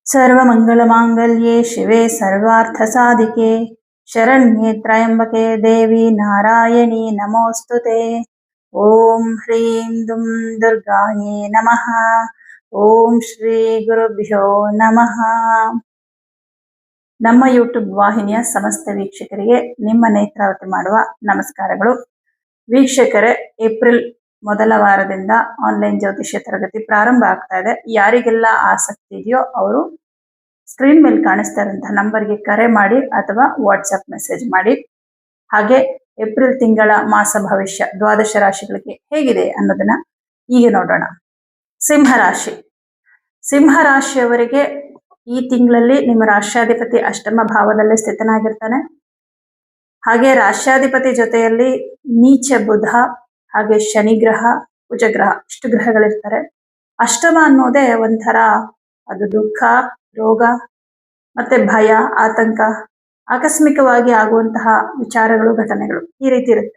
सर्वमङ्गलमाङ्गल्ये शिवे सर्वार्थसाधिके शरण्ये त्र्यम्बके देवी नारायणी नमोऽस्तुते। ॐ ह्रीं दुं दुर्गायै नमः। ಓಂ ಶ್ರೀ ಗುರುಭ್ಯೋ ನಮಃ. ನಮ್ಮ ಯೂಟ್ಯೂಬ್ ವಾಹಿನಿಯ ಸಮಸ್ತ ವೀಕ್ಷಕರಿಗೆ ನಿಮ್ಮ ನೇತ್ರಾವತಿ ಮಾಡುವ ನಮಸ್ಕಾರಗಳು. ವೀಕ್ಷಕರೇ, ಏಪ್ರಿಲ್ ಮೊದಲ ವಾರದಿಂದ ಆನ್ಲೈನ್ ಜ್ಯೋತಿಷ್ಯ ತರಗತಿ ಪ್ರಾರಂಭ ಆಗ್ತಾ ಇದೆ. ಯಾರಿಗೆಲ್ಲ ಆಸಕ್ತಿ ಇದೆಯೋ ಅವರು ಸ್ಕ್ರೀನ್ ಮೇಲೆ ಕಾಣಿಸ್ತಾ ಇರುವಂತಹ ನಂಬರ್ಗೆ ಕರೆ ಮಾಡಿ ಅಥವಾ ವಾಟ್ಸಪ್ ಮೆಸೇಜ್ ಮಾಡಿ. ಹಾಗೆ ಏಪ್ರಿಲ್ ತಿಂಗಳ ಮಾಸ ಭವಿಷ್ಯ ದ್ವಾದಶ ರಾಶಿಗಳಿಗೆ ಹೇಗಿದೆ ಅನ್ನೋದನ್ನ ಈಗ ನೋಡೋಣ. ಸಿಂಹರಾಶಿಯವರಿಗೆ ಈ ತಿಂಗಳಲ್ಲಿ ನಿಮ್ಮ ರಾಷ್ಟ್ರಾಧಿಪತಿ ಅಷ್ಟಮ ಭಾವದಲ್ಲಿ ಸ್ಥಿತನಾಗಿರ್ತಾನೆ. ಹಾಗೆ ರಾಷ್ಟ್ರಾಧಿಪತಿ ಜೊತೆಯಲ್ಲಿ ನೀಚ ಬುಧ, ಹಾಗೆ ಶನಿ ಗ್ರಹ, ಕುಜಗ್ರಹ, ಇಷ್ಟು ಗ್ರಹಗಳಿರ್ತಾರೆ. ಅಷ್ಟಮ ಅನ್ನೋದೇ ಒಂಥರ ಅದು ದುಃಖ, ರೋಗ, ಮತ್ತೆ ಭಯ, ಆತಂಕ, ಆಕಸ್ಮಿಕವಾಗಿ ಆಗುವಂತಹ ವಿಚಾರಗಳು, ಘಟನೆಗಳು ಈ ರೀತಿ ಇರುತ್ತೆ.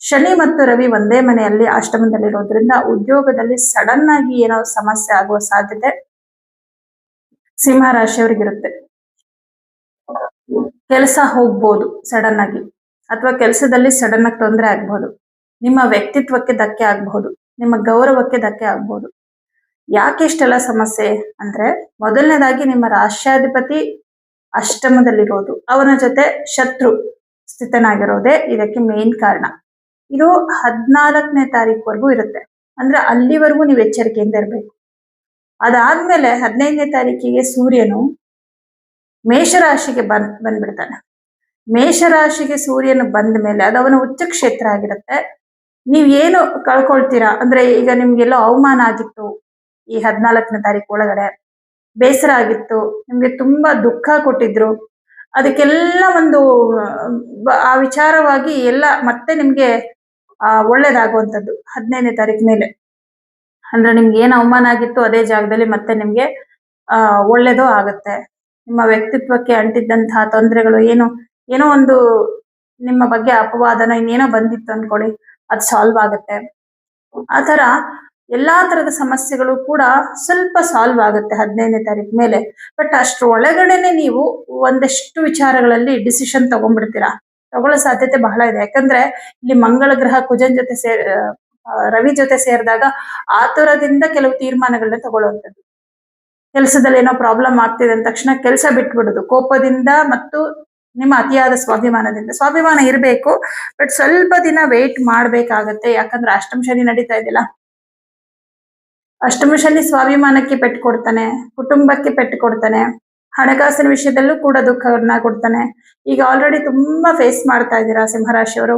ಶನಿ ಮತ್ತು ರವಿ ಒಂದೇ ಮನೆಯಲ್ಲಿ ಅಷ್ಟಮದಲ್ಲಿರೋದ್ರಿಂದ ಉದ್ಯೋಗದಲ್ಲಿ ಸಡನ್ ಆಗಿ ಏನೋ ಸಮಸ್ಯೆ ಆಗುವ ಸಾಧ್ಯತೆ ಸಿಂಹ ರಾಶಿಯವರಿಗಿರುತ್ತೆ. ಕೆಲಸ ಹೋಗ್ಬೋದು ಸಡನ್ ಆಗಿ, ಅಥವಾ ಕೆಲಸದಲ್ಲಿ ಸಡನ್ ಆಗಿ ತೊಂದರೆ ಆಗ್ಬಹುದು. ನಿಮ್ಮ ವ್ಯಕ್ತಿತ್ವಕ್ಕೆ ಧಕ್ಕೆ ಆಗ್ಬಹುದು, ನಿಮ್ಮ ಗೌರವಕ್ಕೆ ಧಕ್ಕೆ ಆಗ್ಬಹುದು. ಯಾಕೆ ಇಷ್ಟೆಲ್ಲ ಸಮಸ್ಯೆ ಅಂದ್ರೆ, ಮೊದಲನೇದಾಗಿ ನಿಮ್ಮ ರಾಷ್ಟ್ರಾಧಿಪತಿ ಅಷ್ಟಮದಲ್ಲಿರೋದು, ಅವನ ಜೊತೆ ಶತ್ರು ಸ್ಥಿತನಾಗಿರೋದೇ ಇದಕ್ಕೆ ಮೇನ್ ಕಾರಣ. ಇದು 14ನೇ ತಾರೀಕುವರೆಗೂ ಇರುತ್ತೆ. ಅಂದ್ರೆ ಅಲ್ಲಿವರೆಗೂ ನೀವು ಎಚ್ಚರಿಕೆಯಿಂದ ಇರಬೇಕು. ಅದಾದ್ಮೇಲೆ 15ನೇ ತಾರೀಕಿಗೆ ಸೂರ್ಯನು ಮೇಷರಾಶಿಗೆ ಬಂದ್ಬಿಡ್ತಾನೆ. ಮೇಷರಾಶಿಗೆ ಸೂರ್ಯನು ಬಂದ ಮೇಲೆ ಅದು ಅವನ ಉಚ್ಚ ಕ್ಷೇತ್ರ ಆಗಿರುತ್ತೆ. ನೀವ್ ಏನು ಕಳ್ಕೊಳ್ತೀರಾ ಅಂದ್ರೆ, ಈಗ ನಿಮ್ಗೆಲ್ಲೋ ಅವಮಾನ ಆಗಿತ್ತು ಈ 14ನೇ ತಾರೀಕು ಒಳಗಡೆ, ಬೇಸರ ಆಗಿತ್ತು, ನಿಮ್ಗೆ ತುಂಬಾ ದುಃಖ ಕೊಟ್ಟಿದ್ರು, ಅದಕ್ಕೆಲ್ಲ ಒಂದು ಆ ವಿಚಾರವಾಗಿ ಎಲ್ಲ ಮತ್ತೆ ನಿಮ್ಗೆ ಒಳ್ಳೇದಾಗುವಂಥದ್ದು 15ನೇ ತಾರೀಕು ಮೇಲೆ. ಅಂದ್ರೆ ನಿಮ್ಗೆ ಏನು ಅವಮಾನ ಆಗಿತ್ತು ಅದೇ ಜಾಗದಲ್ಲಿ ಮತ್ತೆ ನಿಮ್ಗೆ ಒಳ್ಳೇದು ಆಗುತ್ತೆ. ನಿಮ್ಮ ವ್ಯಕ್ತಿತ್ವಕ್ಕೆ ಅಂಟಿದ್ದಂತಹ ತೊಂದರೆಗಳು, ಏನೋ ಒಂದು ನಿಮ್ಮ ಬಗ್ಗೆ ಅಪವಾದನ ಇನ್ನೇನೋ ಬಂದಿತ್ತು ಅನ್ಕೊಳ್ಳಿ, ಅದು ಸಾಲ್ವ್ ಆಗುತ್ತೆ. ಆ ತರ ಎಲ್ಲಾ ತರದ ಸಮಸ್ಯೆಗಳು ಕೂಡ ಸ್ವಲ್ಪ ಸಾಲ್ವ್ ಆಗುತ್ತೆ 15ನೇ ತಾರೀಕು ಮೇಲೆ. ಬಟ್ ಅಷ್ಟ್ರ ಒಳಗಡೆನೆ ನೀವು ಒಂದಷ್ಟು ವಿಚಾರಗಳಲ್ಲಿ ಡಿಸಿಷನ್ ತಗೊಂಡ್ಬಿಡ್ತೀರಾ. ತಗೊಳ್ಳೋ ಸಾಧ್ಯತೆ ಬಹಳ ಇದೆ. ಯಾಕಂದ್ರೆ ಇಲ್ಲಿ ಮಂಗಳ ಗ್ರಹ ಕುಜನ್ ಜೊತೆ ರವಿ ಜೊತೆ ಸೇರಿದಾಗ ಆತುರದಿಂದ ಕೆಲವು ತೀರ್ಮಾನಗಳನ್ನ ತಗೊಳ್ಳುವಂಥದ್ದು. ಕೆಲಸದಲ್ಲಿ ಏನೋ ಪ್ರಾಬ್ಲಮ್ ಆಗ್ತಿದೆ ಅಂದ ತಕ್ಷಣ ಕೆಲಸ ಬಿಟ್ಬಿಡುದು, ಕೋಪದಿಂದ ಮತ್ತು ನಿಮ್ಮ ಅತಿಯಾದ ಸ್ವಾಭಿಮಾನದಿಂದ. ಸ್ವಾಭಿಮಾನ ಇರಬೇಕು, ಬಟ್ ಸ್ವಲ್ಪ ದಿನ ವೇಟ್ ಮಾಡ್ಬೇಕಾಗತ್ತೆ. ಯಾಕಂದ್ರೆ ಅಷ್ಟಮ ಶನಿ ನಡೀತಾ ಇದೆಯಲ್ಲ, ಅಷ್ಟಮ ಶನಿ ಸ್ವಾಭಿಮಾನಕ್ಕೆ ಪೆಟ್ಟು ಕೊಡ್ತಾನೆ, ಕುಟುಂಬಕ್ಕೆ ಪೆಟ್ಟು ಕೊಡ್ತಾನೆ, ಹಣಕಾಸಿನ ವಿಷಯದಲ್ಲೂ ಕೂಡ ದುಃಖವನ್ನ ಕೊಡ್ತಾನೆ. ಈಗ ಆಲ್ರೆಡಿ ತುಂಬಾ ಫೇಸ್ ಮಾಡ್ತಾ ಇದ್ದೀರಾ ಸಿಂಹರಾಶಿಯವರು.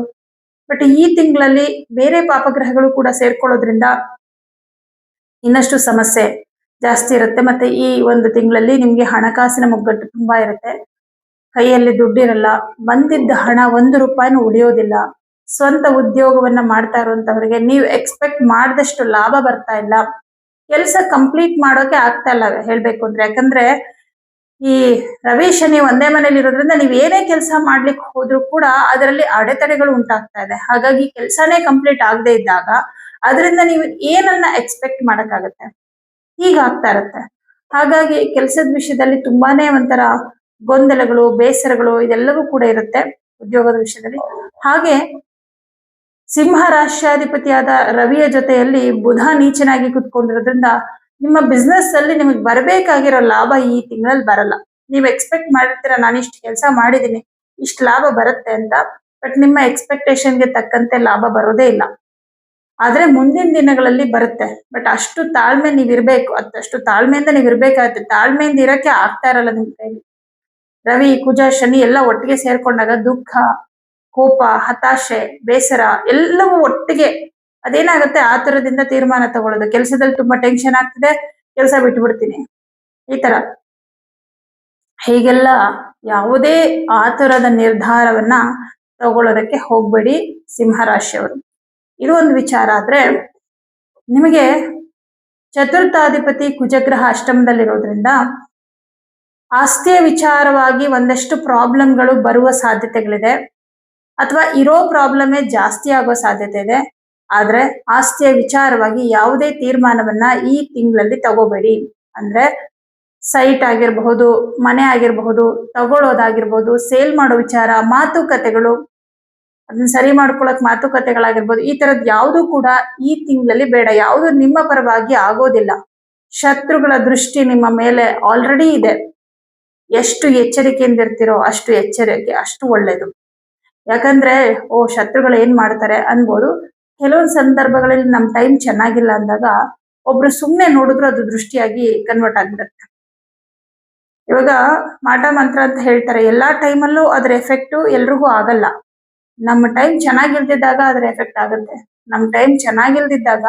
ಬಟ್ ಈ ತಿಂಗಳಲ್ಲಿ ಬೇರೆ ಪಾಪಗ್ರಹಗಳು ಕೂಡ ಸೇರ್ಕೊಳ್ಳೋದ್ರಿಂದ ಇನ್ನಷ್ಟು ಸಮಸ್ಯೆ ಜಾಸ್ತಿ ಇರುತ್ತೆ. ಮತ್ತೆ ಈ ಒಂದು ತಿಂಗಳಲ್ಲಿ ನಿಮ್ಗೆ ಹಣಕಾಸಿನ ಮುಗ್ಗಟ್ಟು ತುಂಬಾ ಇರುತ್ತೆ. ಕೈಯಲ್ಲಿ ದುಡ್ಡಿರಲ್ಲ, ಬಂದಿದ್ದ ಹಣ 1 ರೂಪಾಯಿನೂ ಉಳಿಯೋದಿಲ್ಲ. ಸ್ವಂತ ಉದ್ಯೋಗವನ್ನ ಮಾಡ್ತಾ ಇರುವಂತವರಿಗೆ ನೀವು ಎಕ್ಸ್ಪೆಕ್ಟ್ ಮಾಡಿದಷ್ಟು ಲಾಭ ಬರ್ತಾ ಇಲ್ಲ. ಕೆಲಸ ಕಂಪ್ಲೀಟ್ ಮಾಡೋಕೆ ಆಗ್ತಾ ಇಲ್ಲ ಹೇಳ್ಬೇಕು ಅಂದ್ರೆ. ಯಾಕಂದ್ರೆ ಈ ರವಿ ಶನಿ ಒಂದೇ ಮನೇಲಿ ಇರೋದ್ರಿಂದ ನೀವ್ ಏನೇ ಕೆಲಸ ಮಾಡ್ಲಿಕ್ಕೆ ಹೋದ್ರು ಕೂಡ ಅದರಲ್ಲಿ ಅಡೆತಡೆಗಳು ಉಂಟಾಗ್ತಾ ಇದೆ. ಹಾಗಾಗಿ ಕೆಲಸನೇ ಕಂಪ್ಲೀಟ್ ಆಗದೆ ಇದ್ದಾಗ ಅದರಿಂದ ನೀವು ಏನನ್ನ ಎಕ್ಸ್ಪೆಕ್ಟ್ ಮಾಡಕ್ಕಾಗತ್ತೆ, ಹೀಗಾಗ್ತಾ ಇರತ್ತೆ. ಹಾಗಾಗಿ ಕೆಲಸದ ವಿಷಯದಲ್ಲಿ ತುಂಬಾನೇ ಒಂಥರ ಗೊಂದಲಗಳು, ಬೇಸರಗಳು ಇದೆಲ್ಲವೂ ಕೂಡ ಇರುತ್ತೆ ಉದ್ಯೋಗದ ವಿಷಯದಲ್ಲಿ. ಹಾಗೆ ಸಿಂಹ ರಾಷ್ಟ್ರಾಧಿಪತಿಯಾದ ರವಿಯ ಜೊತೆಯಲ್ಲಿ ಬುಧ ನೀಚನಾಗಿ ಕುತ್ಕೊಂಡಿರೋದ್ರಿಂದ ನಿಮ್ಮ ಬಿಸ್ನೆಸ್ ಅಲ್ಲಿ ನಿಮಗೆ ಬರಬೇಕಾಗಿರೋ ಲಾಭ ಈ ತಿಂಗಳಲ್ಲಿ ಬರಲ್ಲ. ನೀವು ಎಕ್ಸ್ಪೆಕ್ಟ್ ಮಾಡಿರ್ತೀರ, ನಾನು ಇಷ್ಟು ಕೆಲಸ ಮಾಡಿದೀನಿ, ಇಷ್ಟು ಲಾಭ ಬರುತ್ತೆ ಅಂತ. ಬಟ್ ನಿಮ್ಮ ಎಕ್ಸ್ಪೆಕ್ಟೇಷನ್ಗೆ ತಕ್ಕಂತೆ ಲಾಭ ಬರೋದೇ ಇಲ್ಲ. ಆದ್ರೆ ಮುಂದಿನ ದಿನಗಳಲ್ಲಿ ಬರುತ್ತೆ. ಬಟ್ ಅಷ್ಟು ತಾಳ್ಮೆ ನೀವಿರ್ಬೇಕು, ಅಷ್ಟು ತಾಳ್ಮೆಯಿಂದ ನೀವು ಇರ್ಬೇಕಾಗುತ್ತೆ. ತಾಳ್ಮೆಯಿಂದ ಇರಕ್ಕೆ ಆಗ್ತಾ ಇರಲ್ಲ ನಿಮ್ ಕೈಲಿ. ರವಿ, ಕುಜ, ಶನಿ ಎಲ್ಲ ಒಟ್ಟಿಗೆ ಸೇರ್ಕೊಂಡಾಗ ದುಃಖ, ಕೋಪ, ಹತಾಶೆ, ಬೇಸರ ಎಲ್ಲವೂ ಒಟ್ಟಿಗೆ ಅದೇನಾಗುತ್ತೆ, ಆತುರದಿಂದ ತೀರ್ಮಾನ ತಗೊಳ್ಳೋದು. ಕೆಲಸದಲ್ಲಿ ತುಂಬಾ ಟೆನ್ಷನ್ ಆಗ್ತಿದೆ, ಕೆಲಸ ಬಿಟ್ಬಿಡ್ತೀನಿ, ಈ ತರ. ಹೀಗೆಲ್ಲ ಯಾವುದೇ ಆತುರದ ನಿರ್ಧಾರವನ್ನ ತಗೊಳ್ಳೋದಕ್ಕೆ ಹೋಗ್ಬೇಡಿ ಸಿಂಹರಾಶಿಯವರು. ಇದು ಒಂದು ವಿಚಾರ. ಆದ್ರೆ ನಿಮಗೆ ಚತುರ್ಥಾಧಿಪತಿ ಕುಜಗ್ರಹ ಅಷ್ಟಮದಲ್ಲಿರೋದ್ರಿಂದ ಆಸ್ತಿಯ ವಿಚಾರವಾಗಿ ಒಂದಷ್ಟು ಪ್ರಾಬ್ಲಮ್ಗಳು ಬರುವ ಸಾಧ್ಯತೆಗಳಿದೆ, ಅಥವಾ ಇರೋ ಪ್ರಾಬ್ಲಮೇ ಜಾಸ್ತಿ ಆಗೋ ಸಾಧ್ಯತೆ ಇದೆ. ಆದ್ರೆ ಆಸ್ತಿಯ ವಿಚಾರವಾಗಿ ಯಾವುದೇ ತೀರ್ಮಾನವನ್ನ ಈ ತಿಂಗಳಲ್ಲಿ ತಗೋಬೇಡಿ. ಅಂದ್ರೆ ಸೈಟ್ ಆಗಿರಬಹುದು, ಮನೆ ಆಗಿರಬಹುದು, ತಗೊಳ್ಳೋದಾಗಿರ್ಬೋದು, ಸೇಲ್ ಮಾಡೋ ವಿಚಾರ, ಮಾತುಕತೆಗಳು, ಅದನ್ನ ಸರಿ ಮಾಡ್ಕೊಳಕ್ ಮಾತುಕತೆಗಳಾಗಿರ್ಬೋದು, ಈ ತರದ್ ಯಾವುದು ಕೂಡ ಈ ತಿಂಗಳಲ್ಲಿ ಬೇಡ. ಯಾವುದು ನಿಮ್ಮ ಪರವಾಗಿ ಆಗೋದಿಲ್ಲ. ಶತ್ರುಗಳ ದೃಷ್ಟಿ ನಿಮ್ಮ ಮೇಲೆ ಆಲ್ರೆಡಿ ಇದೆ. ಎಷ್ಟು ಎಚ್ಚರಿಕೆಯಿಂದ ಇರ್ತಿರೋ ಅಷ್ಟು ಎಚ್ಚರಿಕೆ, ಅಷ್ಟು ಒಳ್ಳೇದು. ಯಾಕಂದ್ರೆ ಶತ್ರುಗಳು ಏನ್ ಮಾಡ್ತಾರೆ ಅನ್ಬೋದು. ಕೆಲವೊಂದು ಸಂದರ್ಭಗಳಲ್ಲಿ ನಮ್ ಟೈಮ್ ಚೆನ್ನಾಗಿಲ್ಲ ಅಂದಾಗ ಒಬ್ರು ಸುಮ್ನೆ ನೋಡಿದ್ರು ಅದು ದೃಷ್ಟಿಯಾಗಿ ಕನ್ವರ್ಟ್ ಆಗ್ಬಿಡುತ್ತೆ. ಇವಾಗ ಮಾಟ ಮಂತ್ರ ಅಂತ ಹೇಳ್ತಾರೆ, ಎಲ್ಲಾ ಟೈಮಲ್ಲೂ ಅದ್ರ ಎಫೆಕ್ಟ್ ಎಲ್ರಿಗೂ ಆಗಲ್ಲ. ನಮ್ಮ ಟೈಮ್ ಚೆನ್ನಾಗಿಲ್ದಿದ್ದಾಗ ಅದ್ರ ಎಫೆಕ್ಟ್ ಆಗುತ್ತೆ. ನಮ್ ಟೈಮ್ ಚೆನ್ನಾಗಿಲ್ದಿದ್ದಾಗ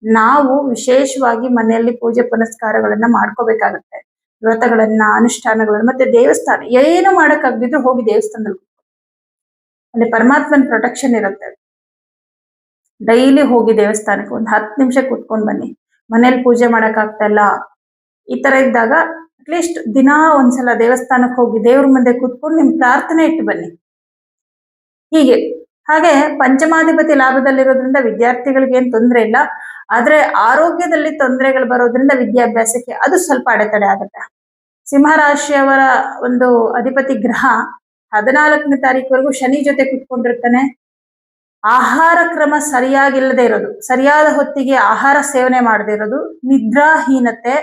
ನಾವು ವಿಶೇಷವಾಗಿ ಮನೆಯಲ್ಲಿ ಪೂಜೆ ಪುನಸ್ಕಾರಗಳನ್ನ ಮಾಡ್ಕೋಬೇಕಾಗತ್ತೆ. ವ್ರತಗಳನ್ನ, ಅನುಷ್ಠಾನಗಳನ್ನ, ಮತ್ತೆ ದೇವಸ್ಥಾನ ಏನು ಮಾಡಕ್ಕಾಗ್ದಿದ್ರು ಹೋಗಿ ದೇವಸ್ಥಾನದಲ್ಲಿ ಅಲ್ಲಿ ಪರಮಾತ್ಮನ ಪ್ರೊಟೆಕ್ಷನ್ ಇರುತ್ತೆ. ಡೈಲಿ ಹೋಗಿ ದೇವಸ್ಥಾನಕ್ಕೆ ಒಂದು 10 ನಿಮಿಷ ಕುತ್ಕೊಂಡ್ ಬನ್ನಿ. ಮನೇಲಿ ಪೂಜೆ ಮಾಡಕ್ ಆಗ್ತಾ ಇಲ್ಲ, ಈ ತರ ಇದ್ದಾಗ ಅಟ್ಲೀಸ್ಟ್ ದಿನಾ ಒಂದ್ಸಲ ದೇವಸ್ಥಾನಕ್ಕೆ ಹೋಗಿ ದೇವ್ರ ಮುಂದೆ ಕೂತ್ಕೊಂಡು ನಿಮ್ ಪ್ರಾರ್ಥನೆ ಇಟ್ಟು ಬನ್ನಿ. ಹಾಗೆ ಪಂಚಮಾಧಿಪತಿ ಲಾಭದಲ್ಲಿರೋದ್ರಿಂದ ವಿದ್ಯಾರ್ಥಿಗಳಿಗೆ ಏನ್ ತೊಂದರೆ ಇಲ್ಲ. ಆದ್ರೆ ಆರೋಗ್ಯದಲ್ಲಿ ತೊಂದರೆಗಳು ಬರೋದ್ರಿಂದ ವಿದ್ಯಾಭ್ಯಾಸಕ್ಕೆ ಅದು ಸ್ವಲ್ಪ ಅಡೆತಡೆ ಆಗುತ್ತೆ. ಸಿಂಹರಾಶಿಯವರ ಒಂದು ಅಧಿಪತಿ ಗ್ರಹ 14ನೇ ತಾರೀಕುವರೆಗೂ ಶನಿ ಜೊತೆ ಕುತ್ಕೊಂಡಿರ್ತಾನೆ. ಆಹಾರ ಕ್ರಮ ಸರಿಯಾಗಿಲ್ಲದೆ ಇರೋದು, ಸರಿಯಾದ ಹೊತ್ತಿಗೆ ಆಹಾರ ಸೇವನೆ ಮಾಡದೇ ಇರೋದು, ನಿದ್ರಾಹೀನತೆ,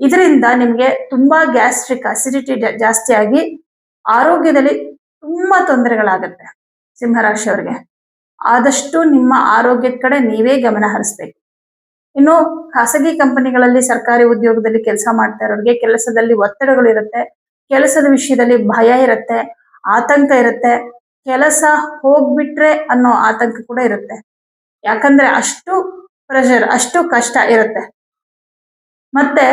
ಇದರಿಂದ ನಿಮ್ಗೆ ತುಂಬಾ ಗ್ಯಾಸ್ಟ್ರಿಕ್ ಅಸಿಡಿಟಿ ಜಾಸ್ತಿ ಆಗಿ ಆರೋಗ್ಯದಲ್ಲಿ ತುಂಬಾ ತೊಂದರೆಗಳಾಗತ್ತೆ. ಸಿಂಹರಾಶಿಯವರಿಗೆ ಆದಷ್ಟು ನಿಮ್ಮ ಆರೋಗ್ಯದ ಕಡೆ ನೀವೇ ಗಮನ ಹರಿಸ್ಬೇಕು. ಇನ್ನು ಖಾಸಗಿ ಕಂಪನಿಗಳಲ್ಲಿ ಸರ್ಕಾರಿ ಉದ್ಯೋಗದಲ್ಲಿ ಕೆಲಸ ಮಾಡ್ತಾ ಇರೋರಿಗೆ ಕೆಲಸದಲ್ಲಿ ಒತ್ತಡಗಳು ಇರುತ್ತೆ, ಕೆಲಸದ ವಿಷಯದಲ್ಲಿ ಭಯ ಇರುತ್ತೆ, ಆತಂಕ ಇರುತ್ತೆ, ಕೆಲಸ ಹೋಗ್ಬಿಟ್ರೆ ಅನ್ನೋ ಆತಂಕ ಕೂಡ ಇರುತ್ತೆ. ಯಾಕಂದ್ರೆ ಅಷ್ಟು ಪ್ರೆಷರ್, ಅಷ್ಟು ಕಷ್ಟ ಇರುತ್ತೆ. ಮತ್ತೆ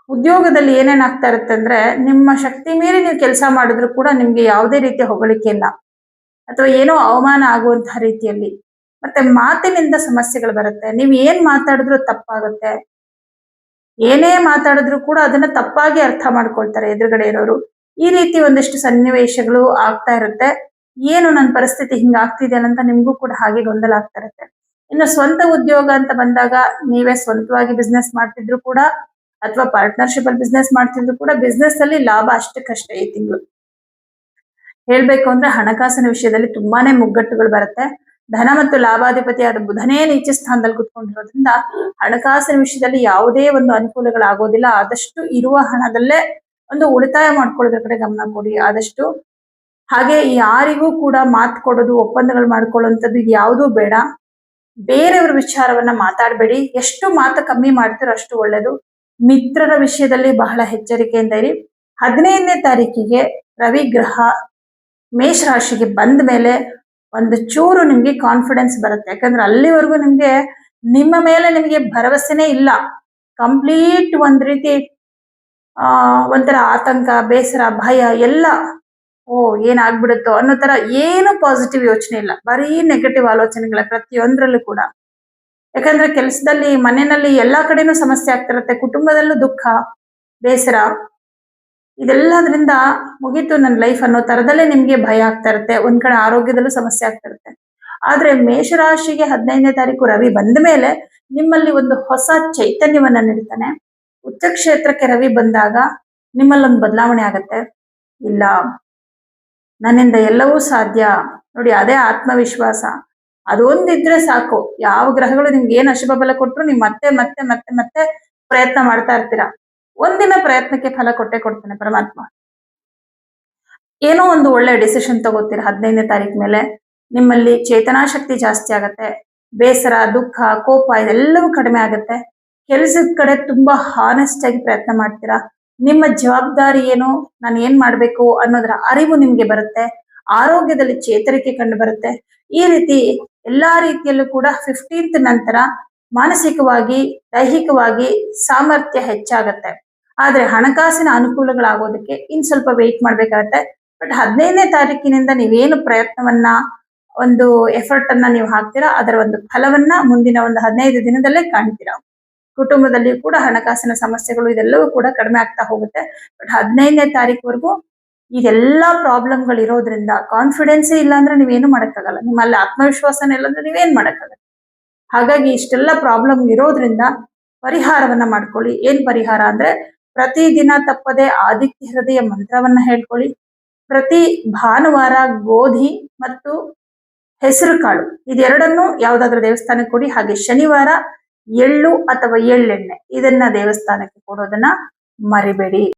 ಉದ್ಯೋಗದಲ್ಲಿ ಏನೇನಾಗ್ತಾ ಇರುತ್ತೆ ಅಂದ್ರೆ, ನಿಮ್ಮ ಶಕ್ತಿ ಮೀರಿ ನೀವು ಕೆಲಸ ಮಾಡಿದ್ರು ಕೂಡ ನಿಮ್ಗೆ ಯಾವುದೇ ರೀತಿಯ ಹೊಗಳಿಕೆ ಇಲ್ಲ, ಅಥವಾ ಏನೋ ಅವಮಾನ ಆಗುವಂತಹ ರೀತಿಯಲ್ಲಿ. ಮತ್ತೆ ಮಾತಿನಿಂದ ಸಮಸ್ಯೆಗಳು ಬರುತ್ತೆ. ನೀವು ಏನ್ ಮಾತಾಡಿದ್ರು ತಪ್ಪಾಗುತ್ತೆ. ಏನೇ ಮಾತಾಡಿದ್ರು ಕೂಡ ಅದನ್ನ ತಪ್ಪಾಗಿ ಅರ್ಥ ಮಾಡ್ಕೊಳ್ತಾರೆ ಎದುರುಗಡೆ ಇರೋರು. ಈ ರೀತಿ ಒಂದಿಷ್ಟು ಸನ್ನಿವೇಶಗಳು ಆಗ್ತಾ ಇರುತ್ತೆ. ಏನು ನನ್ನ ಪರಿಸ್ಥಿತಿ ಹಿಂಗ ಆಗ್ತಿದೆ ಅಂತ ನಿಮ್ಗೂ ಕೂಡ ಹಾಗೆ ಗೊಂದಲ ಆಗ್ತಾ ಇರುತ್ತೆ. ಇನ್ನು ಸ್ವಂತ ಉದ್ಯೋಗ ಅಂತ ಬಂದಾಗ, ನೀವೇ ಸ್ವಂತವಾಗಿ ಬಿಸ್ನೆಸ್ ಮಾಡ್ತಿದ್ರು ಕೂಡ ಅಥವಾ ಪಾರ್ಟ್ನರ್ಶಿಪ್ ಅಲ್ಲಿ ಬಿಸ್ನೆಸ್ ಮಾಡ್ತಿದ್ರು ಕೂಡ ಬಿಸ್ನೆಸ್ ಅಲ್ಲಿ ಲಾಭ ಅಷ್ಟಕ್ಕಷ್ಟೇ ಈ ತಿಂಗಳು. ಹೇಳ್ಬೇಕು ಅಂದ್ರೆ ಹಣಕಾಸಿನ ವಿಷಯದಲ್ಲಿ ತುಂಬಾನೇ ಮುಗ್ಗಟ್ಟುಗಳು ಬರುತ್ತೆ. ಧನ ಮತ್ತು ಲಾಭಾಧಿಪತಿಯಾದ ಬುಧನೇ ನೀಚ ಸ್ಥಾನದಲ್ಲಿ ಕುತ್ಕೊಂಡಿರೋದ್ರಿಂದ ಹಣಕಾಸಿನ ವಿಷಯದಲ್ಲಿ ಯಾವುದೇ ಒಂದು ಅನುಕೂಲಗಳಾಗೋದಿಲ್ಲ. ಆದಷ್ಟು ಇರುವ ಹಣದಲ್ಲೇ ಒಂದು ಉಳಿತಾಯ ಮಾಡ್ಕೊಳ್ಳೋದ್ರ ಕಡೆ ಗಮನ ಕೊಡಿ ಆದಷ್ಟು. ಹಾಗೆ ಯಾರಿಗೂ ಕೂಡ ಮಾತು ಕೊಡೋದು, ಒಪ್ಪಂದಗಳು ಮಾಡ್ಕೊಳ್ಳುವಂಥದ್ದು ಯಾವುದೂ ಬೇಡ. ಬೇರೆಯವ್ರ ವಿಚಾರವನ್ನ ಮಾತಾಡಬೇಡಿ. ಎಷ್ಟು ಮಾತು ಕಮ್ಮಿ ಮಾಡ್ತೀರೋ ಅಷ್ಟು ಒಳ್ಳೇದು. ಮಿತ್ರರ ವಿಷಯದಲ್ಲಿ ಬಹಳ ಎಚ್ಚರಿಕೆಯಿಂದ ಇರಿ. 15ನೇ ತಾರೀಕಿಗೆ ರವಿ ಗ್ರಹ ಮೇಷರಾಶಿಗೆ ಬಂದ ಮೇಲೆ ಒಂದು ಚೂರು ನಿಮ್ಗೆ ಕಾನ್ಫಿಡೆನ್ಸ್ ಬರುತ್ತೆ. ಯಾಕಂದ್ರೆ ಅಲ್ಲಿವರೆಗೂ ನಿಮ್ಗೆ ನಿಮ್ಮ ಮೇಲೆ ನಿಮ್ಗೆ ಭರವಸೆನೇ ಇಲ್ಲ. ಕಂಪ್ಲೀಟ್ ಒಂದ್ ರೀತಿ ಒಂಥರ ಆತಂಕ, ಬೇಸರ, ಭಯ ಎಲ್ಲ ಏನಾಗ್ಬಿಡುತ್ತೋ ಅನ್ನೋ ತರ ಏನು ಪಾಸಿಟಿವ್ ಯೋಚನೆ ಇಲ್ಲ. ಬರೀ ನೆಗೆಟಿವ್ ಆಲೋಚನೆಗಳ ಪ್ರತಿಯೊಂದ್ರಲ್ಲೂ ಕೂಡ. ಯಾಕಂದ್ರೆ ಕೆಲಸದಲ್ಲಿ, ಮನೆಯಲ್ಲಿ ಎಲ್ಲಾ ಕಡೆನೂ ಸಮಸ್ಯೆ ಆಗ್ತಿರತ್ತೆ. ಕುಟುಂಬದಲ್ಲೂ ದುಃಖ, ಬೇಸರ, ಇದೆಲ್ಲದ್ರಿಂದ ಮುಗೀತು ನನ್ನ ಲೈಫ್ ಅನ್ನೋ ತರದಲ್ಲೇ ನಿಮ್ಗೆ ಭಯ ಆಗ್ತಾ ಇರುತ್ತೆ. ಒಂದ್ ಕಡೆ ಆರೋಗ್ಯದಲ್ಲೂ ಸಮಸ್ಯೆ ಆಗ್ತಾ ಇರುತ್ತೆ. ಆದ್ರೆ ಮೇಷರಾಶಿಗೆ 15ನೇ ತಾರೀಕು ರವಿ ಬಂದ ಮೇಲೆ ನಿಮ್ಮಲ್ಲಿ ಒಂದು ಹೊಸ ಚೈತನ್ಯವನ್ನ ನೀಡ್ತಾನೆ. ಉಚ್ಚ ಕ್ಷೇತ್ರಕ್ಕೆ ರವಿ ಬಂದಾಗ ನಿಮ್ಮಲ್ಲೊಂದು ಬದಲಾವಣೆ ಆಗತ್ತೆ. ಇಲ್ಲ, ನನ್ನಿಂದ ಎಲ್ಲವೂ ಸಾಧ್ಯ ನೋಡಿ, ಅದೇ ಆತ್ಮವಿಶ್ವಾಸ. ಅದೊಂದಿದ್ರೆ ಸಾಕು. ಯಾವ ಗ್ರಹಗಳು ನಿಮ್ಗೆ ಏನ್ ಅಶುಭ ಬಲ ಕೊಟ್ರು ನೀವು ಮತ್ತೆ ಮತ್ತೆ ಮತ್ತೆ ಮತ್ತೆ ಪ್ರಯತ್ನ ಮಾಡ್ತಾ ಇರ್ತೀರಾ. ಒಂದಿನ ಪ್ರಯತ್ನಕ್ಕೆ ಫಲ ಕೊಟ್ಟೆ ಕೊಡ್ತಾನೆ ಪರಮಾತ್ಮ. ಏನೋ ಒಂದು ಒಳ್ಳೆ ಡಿಸಿಷನ್ ತಗೋತೀರಾ 15ನೇ ತಾರೀಕು ಮೇಲೆ. ನಿಮ್ಮಲ್ಲಿ ಚೇತನಾಶಕ್ತಿ ಜಾಸ್ತಿ ಆಗತ್ತೆ. ಬೇಸರ, ದುಃಖ, ಕೋಪ ಇದೆಲ್ಲವೂ ಕಡಿಮೆ ಆಗತ್ತೆ. ಕೆಲಸದ ಕಡೆ ತುಂಬಾ ಹಾನೆಸ್ಟ್ ಆಗಿ ಪ್ರಯತ್ನ ಮಾಡ್ತೀರಾ. ನಿಮ್ಮ ಜವಾಬ್ದಾರಿ ಏನು, ನಾನು ಏನ್ ಮಾಡ್ಬೇಕು ಅನ್ನೋದ್ರ ಅರಿವು ನಿಮ್ಗೆ ಬರುತ್ತೆ. ಆರೋಗ್ಯದಲ್ಲಿ ಚೇತರಿಕೆ ಕಂಡು ಬರುತ್ತೆ. ಈ ರೀತಿ ಎಲ್ಲಾ ರೀತಿಯಲ್ಲೂ ಕೂಡ 15th ನಂತರ ಮಾನಸಿಕವಾಗಿ, ದೈಹಿಕವಾಗಿ ಸಾಮರ್ಥ್ಯ ಹೆಚ್ಚಾಗತ್ತೆ. ಆದ್ರೆ ಹಣಕಾಸಿನ ಅನುಕೂಲಗಳಾಗೋದಕ್ಕೆ ಇನ್ ಸ್ವಲ್ಪ ವೆಯ್ಟ್ ಮಾಡ್ಬೇಕಾಗತ್ತೆ. ಬಟ್ 15ನೇ ತಾರೀಕಿನಿಂದ ನೀವೇನು ಪ್ರಯತ್ನವನ್ನ, ಒಂದು ಎಫರ್ಟ್ ಅನ್ನ ನೀವು ಹಾಕ್ತೀರಾ, ಅದರ ಒಂದು ಫಲವನ್ನ ಮುಂದಿನ ಒಂದು 15 ದಿನದಲ್ಲೇ ಕಾಣ್ತೀರಾ. ಕುಟುಂಬದಲ್ಲಿ ಕೂಡ ಹಣಕಾಸಿನ ಸಮಸ್ಯೆಗಳು ಇದೆಲ್ಲವೂ ಕೂಡ ಕಡಿಮೆ ಆಗ್ತಾ ಹೋಗುತ್ತೆ. ಬಟ್ 15ನೇ ತಾರೀಕುವರೆಗೂ ಇದೆಲ್ಲಾ ಪ್ರಾಬ್ಲಮ್ಗಳು ಇರೋದ್ರಿಂದ ಕಾನ್ಫಿಡೆನ್ಸೇ ಇಲ್ಲ ಅಂದ್ರೆ ನೀವೇನು ಮಾಡಕ್ಕಾಗಲ್ಲ. ನಿಮ್ಮಲ್ಲಿ ಆತ್ಮವಿಶ್ವಾಸನೇ ಇಲ್ಲ ಅಂದ್ರೆ ನೀವೇನ್ ಮಾಡಕ್ಕಾಗಲ್ಲ. ಹಾಗಾಗಿ ಇಷ್ಟೆಲ್ಲ ಪ್ರಾಬ್ಲಮ್ ಇರೋದ್ರಿಂದ ಪರಿಹಾರವನ್ನ ಮಾಡ್ಕೊಳ್ಳಿ. ಏನ್ ಪರಿಹಾರ ಅಂದ್ರೆ ಪ್ರತಿದಿನ ತಪ್ಪದೆ ಆದಿತ್ಯ ಹೃದಯ ಮಂತ್ರವನ್ನ ಹೇಳ್ಕೊಳ್ಳಿ. ಪ್ರತಿ ಭಾನುವಾರ ಗೋಧಿ ಮತ್ತು ಹೆಸರು ಕಾಳು ಇದೆರಡನ್ನು ಯಾವ್ದಾದ್ರೂ ದೇವಸ್ಥಾನಕ್ಕೆ ಕೊಡಿ. ಹಾಗೆ ಶನಿವಾರ ಎಳ್ಳು ಅಥವಾ ಎಳ್ಳೆಣ್ಣೆ ಇದನ್ನ ದೇವಸ್ಥಾನಕ್ಕೆ ಕೊಡೋದನ್ನ ಮರಿಬೇಡಿ.